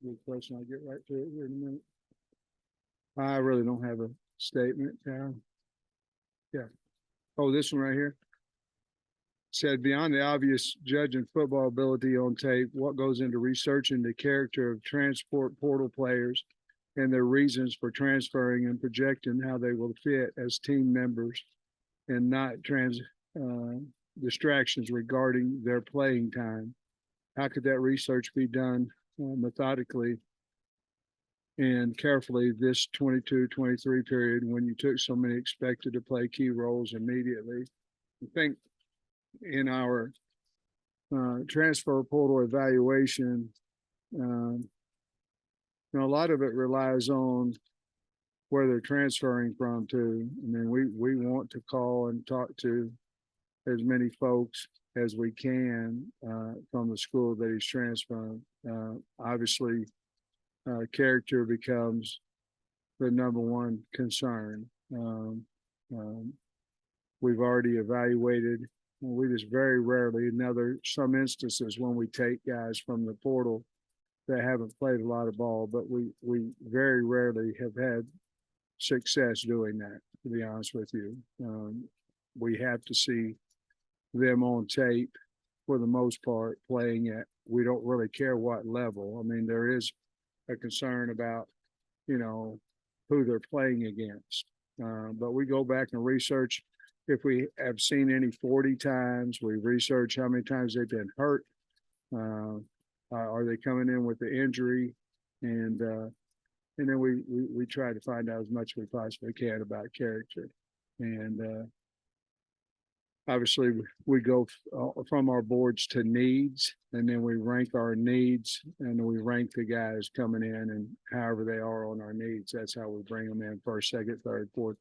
Good question. I'll get right to it here in a minute. I really don't have a statement. Yeah. Oh, this one right here. Said beyond the obvious judging football ability on tape, what goes into researching the character of transport portal players and their reasons for transferring and projecting how they will fit as team members and not distractions regarding their playing time. How could that research be done methodically and carefully this 22-23 period when you took so many expected to play key roles immediately? I think in our transfer portal evaluation, a lot of it relies on where they're transferring from to. I mean, we want to call and talk to as many folks as we can from the school that he's transferring. Obviously, character becomes the number one concern. We've already evaluated. We just very rarely, now there's some instances when we take guys from the portal that haven't played a lot of ball, but we very rarely have had success doing that, to be honest with you. We have to see them on tape for the most part playing at, we don't really care what level. I mean, there is a concern about, who they're playing against. But we go back and research if we have seen any 40 times, we research how many times they've been hurt. Are they coming in with the injury? And then we try to find out as much as we possibly can about character. And obviously we go from our boards to needs, and then we rank our needs, and then we rank the guys coming in and however they are on our needs. That's how we bring them in first, second, third, fourth.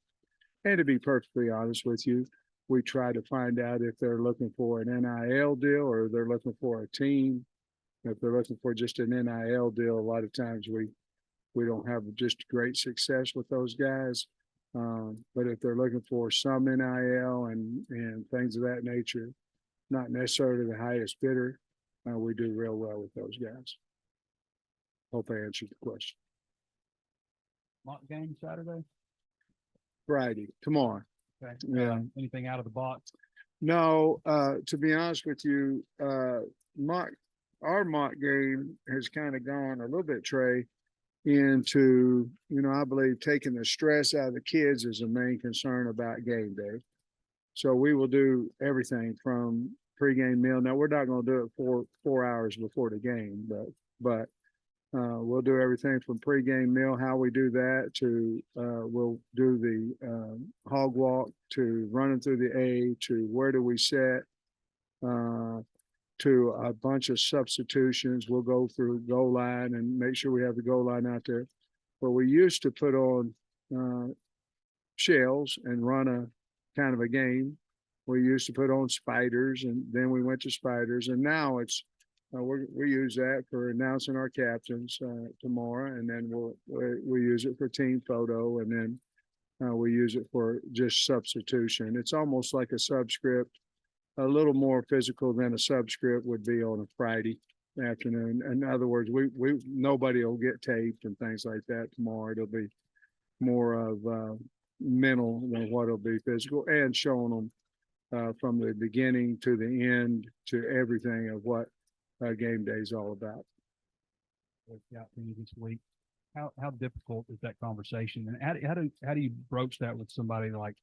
And to be perfectly honest with you, we try to find out if they're looking for an NIL deal or they're looking for a team. If they're looking for just an NIL deal, a lot of times we don't have just great success with those guys. But if they're looking for some NIL and things of that nature, not necessarily the highest bidder, we do real well with those guys. Hope I answered the question. Mock game Saturday? Friday, tomorrow. Okay. Yeah. Anything out of the box? No, to be honest with you, our mock game has kind of gone a little bit, Trey, into, I believe taking the stress out of the kids is a main concern about game day. So we will do everything from pregame meal. Now we're not going to do it four hours before the game, but we'll do everything from pregame meal, how we do that, to we'll do the hog walk, to running through the A, to where do we set, to a bunch of substitutions. We'll go through goal line and make sure we have the goal line out there. But we used to put on shells and run a kind of a game. We used to put on spiders, and then we went to spiders, and now it's we use that for announcing our captains tomorrow, and then we use it for team photo, and then we use it for just substitution. It's almost like a subscript, a little more physical than a subscript would be on a Friday afternoon. In other words, nobody will get taped and things like that tomorrow. It'll be more of mental than what it'll be physical, and showing them from the beginning to the end to everything of what game day is all about. Got me this week. How difficult is that conversation, and how do you broach that with somebody like,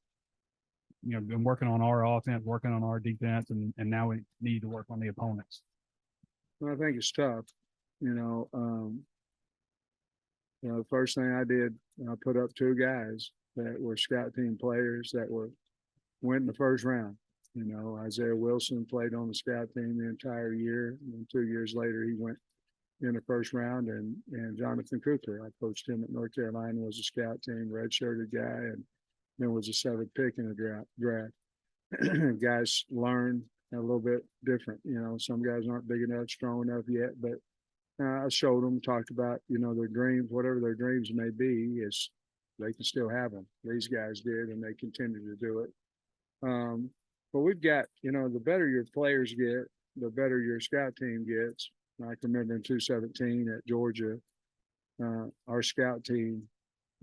been working on our offense, working on our defense, and now we need to work on the opponents? Well, I think it's tough. The first thing I did, I put up two guys that were scout team players that went in the first round. Isaiah Wilson played on the scout team the entire year. And 2 years later, he went in the first round. And Jonathan Cooper, I coached him at North Carolina, was a scout team, redshirted guy, and then was a 7th pick in the draft. Guys learn a little bit different. Some guys aren't big enough, strong enough yet, but I showed them, talked about, their dreams, whatever their dreams may be, is they can still have them. These guys did, and they continue to do it. But we've got, the better your players get, the better your scout team gets. I can remember in 2017 at Georgia, our scout team,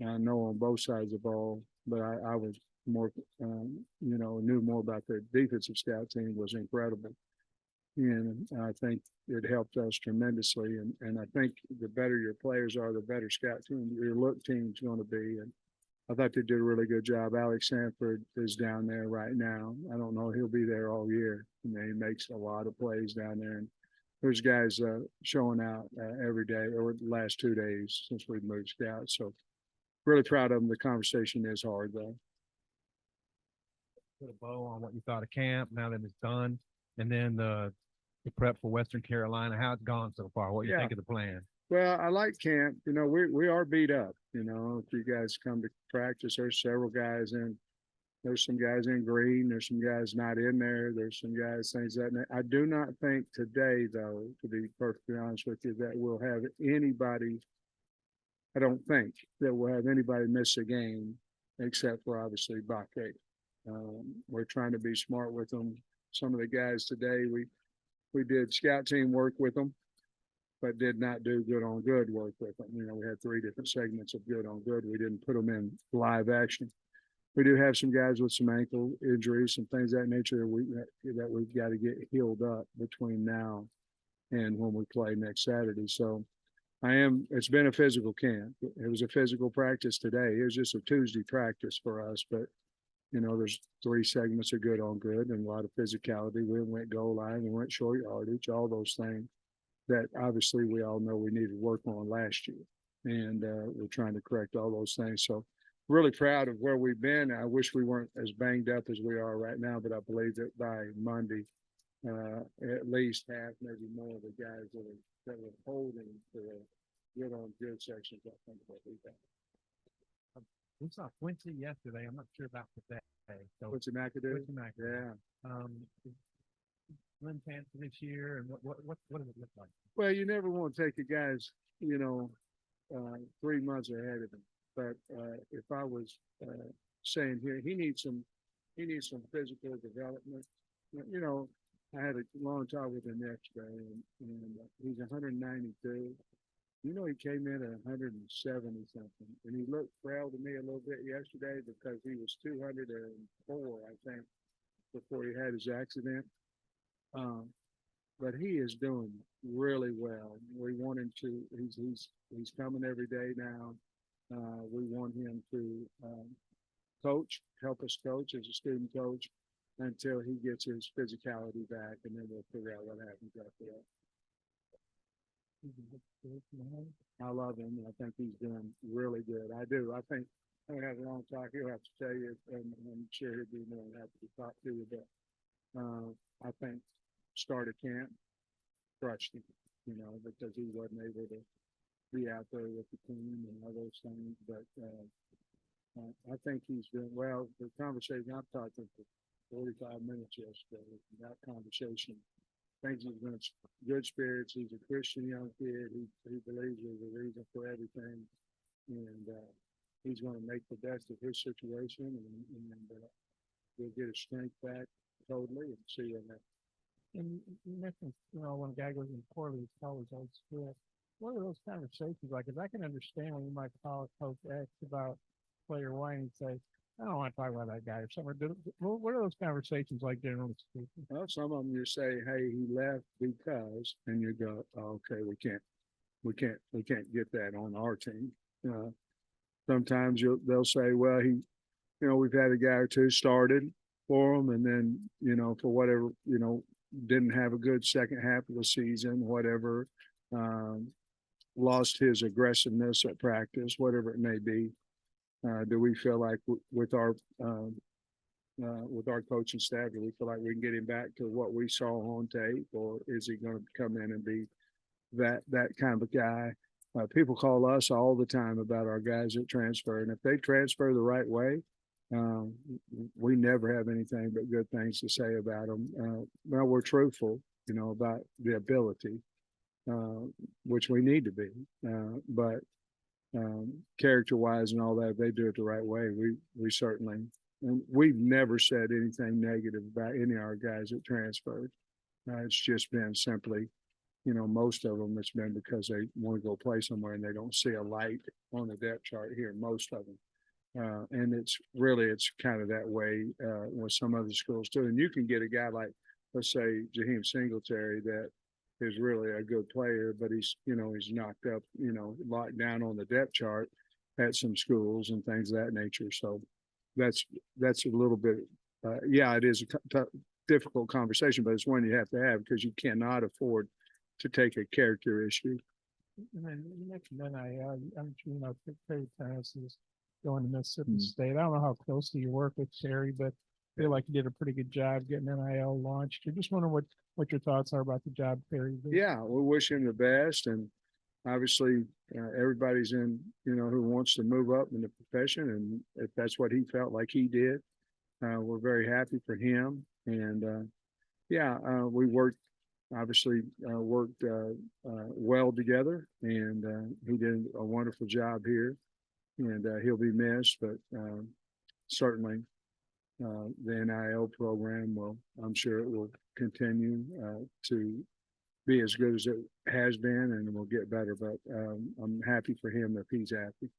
I know on both sides of the ball, but I was more, knew more about the defensive scout team was incredible. And I think it helped us tremendously. And I think the better your players are, the better scout team your look team's going to be. And I thought they did a really good job. Alex Sanford is down there right now. I don't know, he'll be there all year. He makes a lot of plays down there. And there's guys showing out every day or the last 2 days since we've moved scouts. So really proud of them. The conversation is hard though. Put a bow on what you thought of camp now that it's done, and then the prep for Western Carolina. How it's gone so far? What you think of the plan? Well, I like camp. We are beat up. If you guys come to practice, there's several guys in. There's some guys in green. There's some guys not in there. There's some guys things that. I do not think today, though, to be perfectly honest with you, that we'll have anybody. I don't think that we'll have anybody miss a game except for obviously Bakke. We're trying to be smart with them. Some of the guys today, we did scout team work with them, but did not do good on good work with them. We had 3 different segments of good on good. We didn't put them in live action. We do have some guys with some ankle injuries, some things of that nature that we've got to get healed up between now and when we play next Saturday. So it's been a physical camp. It was a physical practice today. It was just a Tuesday practice for us, but there's 3 segments of good on good and a lot of physicality. We went goal line, we went short yardage, all those things that obviously we all know we needed work on last year. And we're trying to correct all those things. So really proud of where we've been. I wish we weren't as banged up as we are right now, but I believe that by Monday, at least half, maybe more of the guys that were holding the good on good sections, I think what we got. We saw Quincy yesterday. I'm not sure about today. So Quincy McAdoo? Quincy McAdoo. Yeah. Lynn Tanton this year, and what does it look like? Well, you never want to take a guy's, 3 months ahead of him. But if I was saying here, he needs some physical development. I had a long talk with him yesterday, and he's 192. He came in at 170 something, and he looked frail to me a little bit yesterday because he was 204, I think, before he had his accident. But he is doing really well. We want him to. He's coming every day now. We want him to help us coach as a student coach until he gets his physicality back, and then we'll figure out what happens after that. I love him. I think he's doing really good. I do. I think I have a long talk. He'll have to tell you, and I'm sure he'll be more than happy to talk to you. But I think start of camp crushed him, because he wasn't able to be out there with the team and all those things. But I think he's doing well. The conversation I've talked to him for 45 minutes yesterday. That conversation. Thinks he's in good spirits. He's a Christian young kid. He believes there's a reason for everything, and he's going to make the best of his situation, and we'll get his strength back totally and see him. And you mentioned, when a guy goes in poorly, it's always old school. What are those conversations like? Because I can understand when you might call Coach X about player Y and say, I don't want to talk about that guy or something. What are those conversations like, generally speaking? Well, some of them you say, "Hey, he left because," and you go, oh, "Okay, we can't get that on our team." Sometimes they'll say, "Well, we've had a guy or two started for him, and then for whatever didn't have a good second half of the season, whatever, lost his aggressiveness at practice, whatever it may be." Do we feel like with our coaching staff, do we feel like we can get him back to what we saw on tape, or is he going to come in and be that kind of a guy? People call us all the time about our guys that transfer, and if they transfer the right way, we never have anything but good things to say about them. Well, we're truthful, about the ability, which we need to be, but character-wise and all that, if they do it the right way, we certainly, and we've never said anything negative about any of our guys that transferred. It's just been simply most of them, it's been because they want to go play somewhere and they don't see a light on the depth chart here, most of them. And it's kind of that way with some other schools too. And you can get a guy like, let's say, Jaheim Singletary, that is really a good player, but he's knocked up, locked down on the depth chart at some schools and things of that nature. So that's a little bit, it is a difficult conversation, but it's one you have to have because you cannot afford to take a character issue. And then you mentioned NIL, I'm sure Terry Tennis is going to Mississippi State. I don't know how closely you work with Terry, but I feel like you did a pretty good job getting NIL launched. I just wonder what your thoughts are about the job Terry did. Yeah, we wish him the best, and obviously everybody's in, who wants to move up in the profession, and if that's what he felt like he did, we're very happy for him. And we worked well together, and he did a wonderful job here, and he'll be missed, but certainly the NIL program I'm sure it will continue to be as good as it has been, and will get better, but I'm happy for him if he's happy.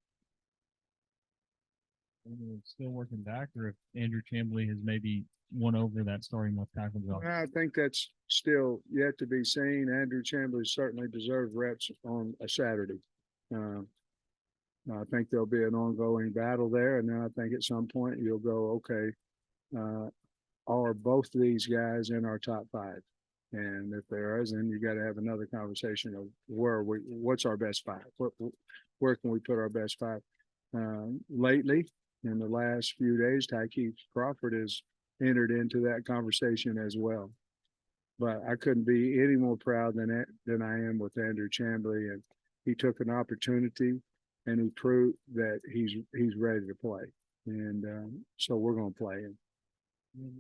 Still working back, or if Andrew Chamblee has maybe won over that starting left tackle job? I think that's still yet to be seen. Andrew Chamblee certainly deserved reps on a Saturday. I think there'll be an ongoing battle there, and then I think at some point you'll go, okay, are both of these guys in our top 5? And if there is, then you got to have another conversation of what's our best 5? Where can we put our best 5? Lately, in the last few days, Tykeith Crawford has entered into that conversation as well. But I couldn't be any more proud than I am with Andrew Chamblee, and he took an opportunity and he proved that he's ready to play, and so we're going to play him.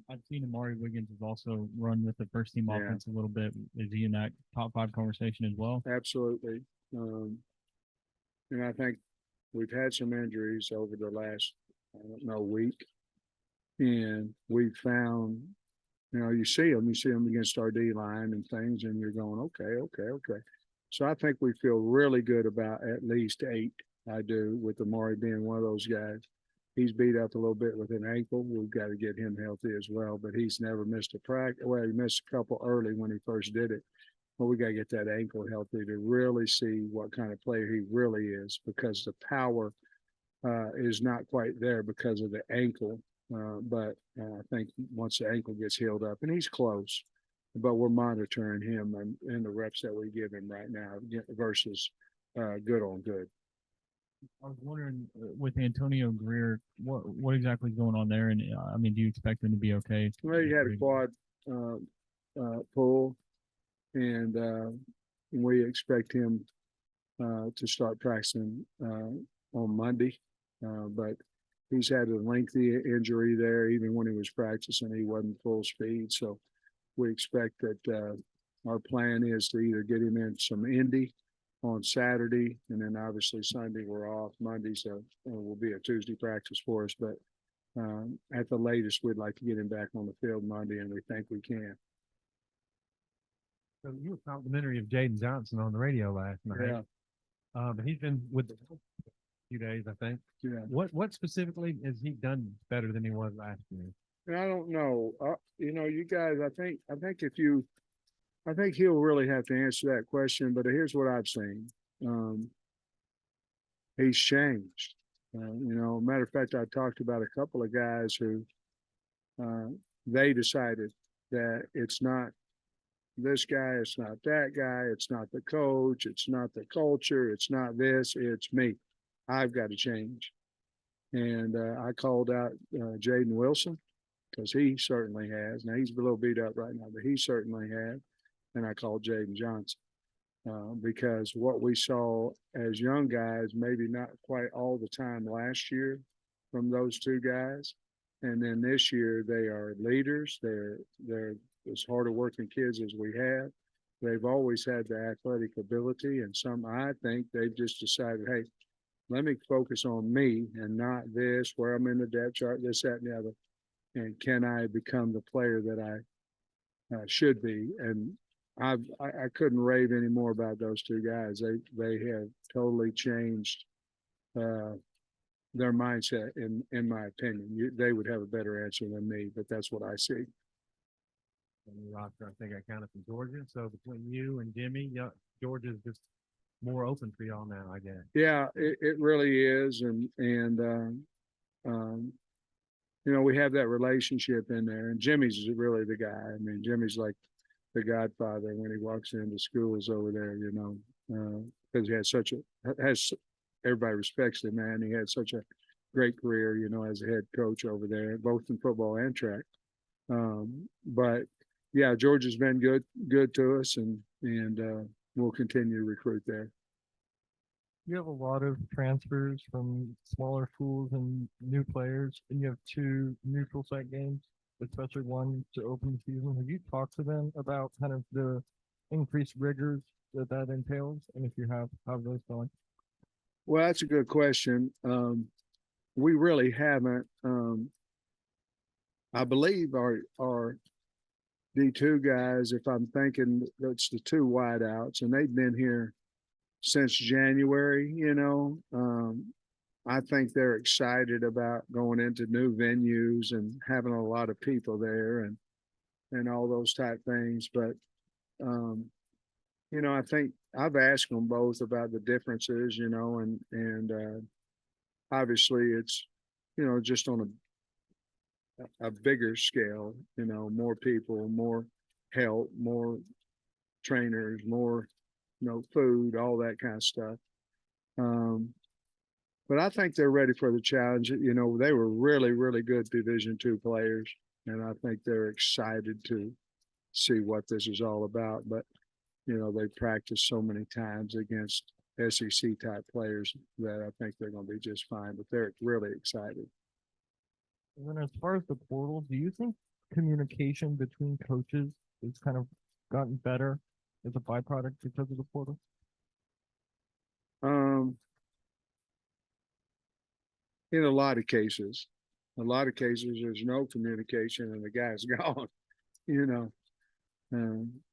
I've seen Amari Wiggins has also run with the first team offense a little bit. Is he in that top 5 conversation as well? Absolutely. And I think we've had some injuries over the last, week, and we've found, you see them against our D line and things, and you're going, okay. So I think we feel really good about at least 8. I do, with Amari being one of those guys. He's beat up a little bit with an ankle. We've got to get him healthy as well, but he's never missed a practice. Well, he missed a couple early when he first did it. But we got to get that ankle healthy to really see what kind of player he really is, because the power is not quite there because of the ankle. But I think once the ankle gets healed up, and he's close, but we're monitoring him and the reps that we give him right now versus good on good. I was wondering, with Antonio Greer, what exactly is going on there? And do you expect him to be okay? Well, he had a quad pull, and we expect him to start practicing on Monday. But he's had a lengthy injury there. Even when he was practicing, he wasn't full speed. So we expect that our plan is to either get him in some Indy on Saturday, and then obviously Sunday we're off. Mondays will be a Tuesday practice for us, but at the latest we'd like to get him back on the field Monday, and we think we can. So you were complimentary of Jaden Johnson on the radio last night. Yeah. But he's been with the few days, I think. Yeah. What specifically has he done better than he was last year? And I don't know. You guys, I think he'll really have to answer that question, but here's what I've seen. He's changed. Matter of fact, I talked about a couple of guys who they decided that it's not this guy, it's not that guy, it's not the coach, it's not the culture, it's not this, it's me. I've got to change. And I called out Jaden Wilson, because he certainly has. Now, he's a little beat up right now, but he certainly has. And I called Jaden Johnson because what we saw as young guys, maybe not quite all the time last year from those two guys. And then this year they are leaders. They're as hard working kids as we have. They've always had the athletic ability, and I think they've just decided, hey, let me focus on me and not this, where I'm in the depth chart, this, that, and the other. And can I become the player that I should be? And I couldn't rave any more about those two guys. They have totally changed their mindset in my opinion. They would have a better answer than me, but that's what I see. On the roster, I think I counted from Georgia. So between you and Jimmy, yeah, Georgia's just more open for y'all now, I guess. Yeah, it really is, and we have that relationship in there. And Jimmy's really the guy. I mean, Jimmy's like the godfather when he walks into schools over there. Because he has everybody respects him, man. He had such a great career, as a head coach over there, both in football and track. But yeah, Georgia's been good to us, and we'll continue to recruit there. You have a lot of transfers from smaller schools and new players, and you have 2 neutral site games, especially one to open the season. Have you talked to them about kind of the increased rigors that entails, and if you have, how those going? Well, that's a good question. We really haven't. I believe our D2 guys, if I'm thinking that's the 2 wideouts, and they've been here since January, I think they're excited about going into new venues and having a lot of people there and all those type things. But, I think I've asked them both about the differences, and obviously it's, just on a bigger scale, more people, more help, more trainers, more, food, all that kind of stuff. But I think they're ready for the challenge. They were really, really good Division II players, and I think they're excited to see what this is all about. But, they practiced so many times against SEC type players that I think they're going to be just fine, but they're really excited. And then as far as the portal, do you think communication between coaches has kind of gotten better as a byproduct because of the portal? In a lot of cases, there's no communication and the guy's gone,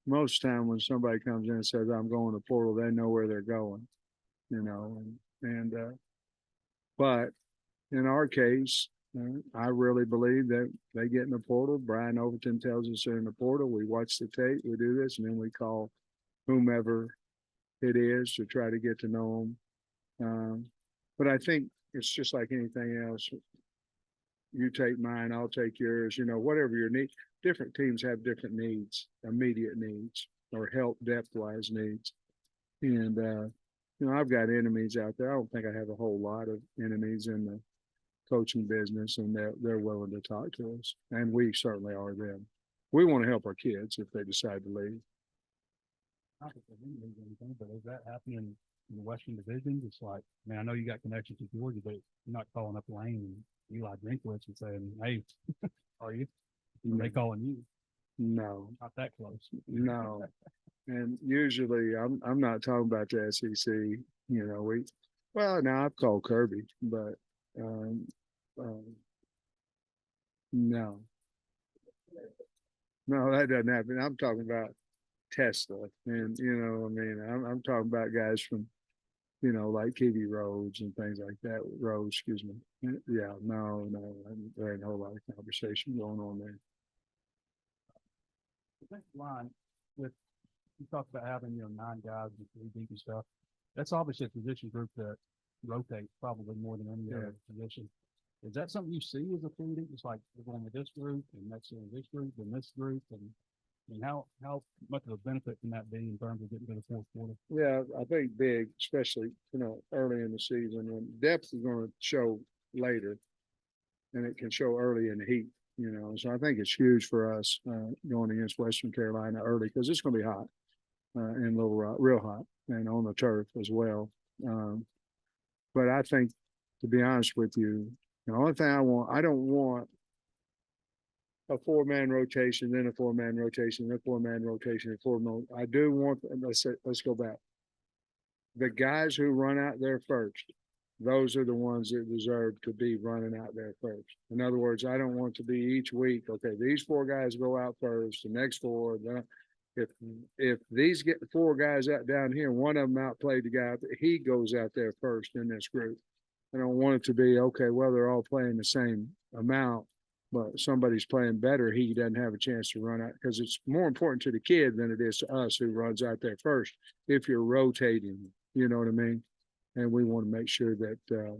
most time when somebody comes in and says, I'm going to portal, they know where they're going, but in our case, I really believe that they get in the portal. Brian Overton tells us they're in the portal. We watch the tape, we do this, and then we call whomever it is to try to get to know them. But I think it's just like anything else. You take mine, I'll take yours, whatever your need. Different teams have different needs, immediate needs, or help depth-wise needs. And, I've got enemies out there. I don't think I have a whole lot of enemies in the coaching business, and they're willing to talk to us. And we certainly are them. We want to help our kids if they decide to leave. Not that they didn't lose anything, but is that happening in the Western Division? It's like, I know you got connections to Georgia, but you're not calling up Lane and Eli Drinkwitz and saying, hey, are you? Are they calling you? No, Not that close. no. And usually I'm not talking about the SEC. Now I've called Kirby, but no, that doesn't happen. I'm talking about Tesla, and I'm talking about guys from, like Kiwi Rhodes and things like that. Rhodes, excuse me. Yeah, no, there ain't a whole lot of conversation going on there. The next line with you talked about having 9 guys and 3 deep and stuff. That's obviously a position group that rotates probably more than any other position. Is that something you see as a team? It's like we're going with this group and next year this group and this group, and how much of a benefit can that be in terms of getting to the fourth quarter? Yeah, I think big, especially early in the season, when depth is going to show later, and it can show early in the heat. So I think it's huge for us going against Western Carolina early, because it's going to be hot in Little Rock, real hot, and on the turf as well. But I think, to be honest with you, the only thing I don't want a 4-man rotation, then a 4-man rotation, then a 4-man rotation, and 4-man. I do want, let's go back. The guys who run out there first, those are the ones that deserve to be running out there first. In other words, I don't want to be each week, okay, these 4 guys go out first, the next 4. if these get 4 guys out down here, and one of them outplayed the guy, he goes out there first in this group. I don't want it to be, okay, well, they're all playing the same amount, but somebody's playing better. He doesn't have a chance to run out, because it's more important to the kid than it is to us who runs out there first. If you're rotating, you know what I mean? And we want to make sure that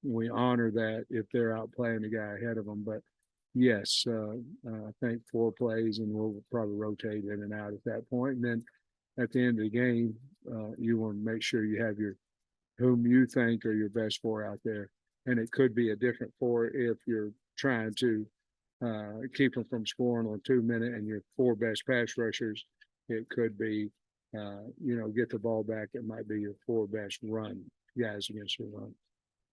we honor that if they're out playing the guy ahead of them. But yes, I think 4 plays, and we'll probably rotate in and out at that point. And then at the end of the game, you want to make sure you have whom you think are your best 4 out there. And it could be a different 4 if you're trying to keep them from scoring on 2 minute and your 4 best pass rushers. It could be, get the ball back. It might be your 4 best run guys against your run.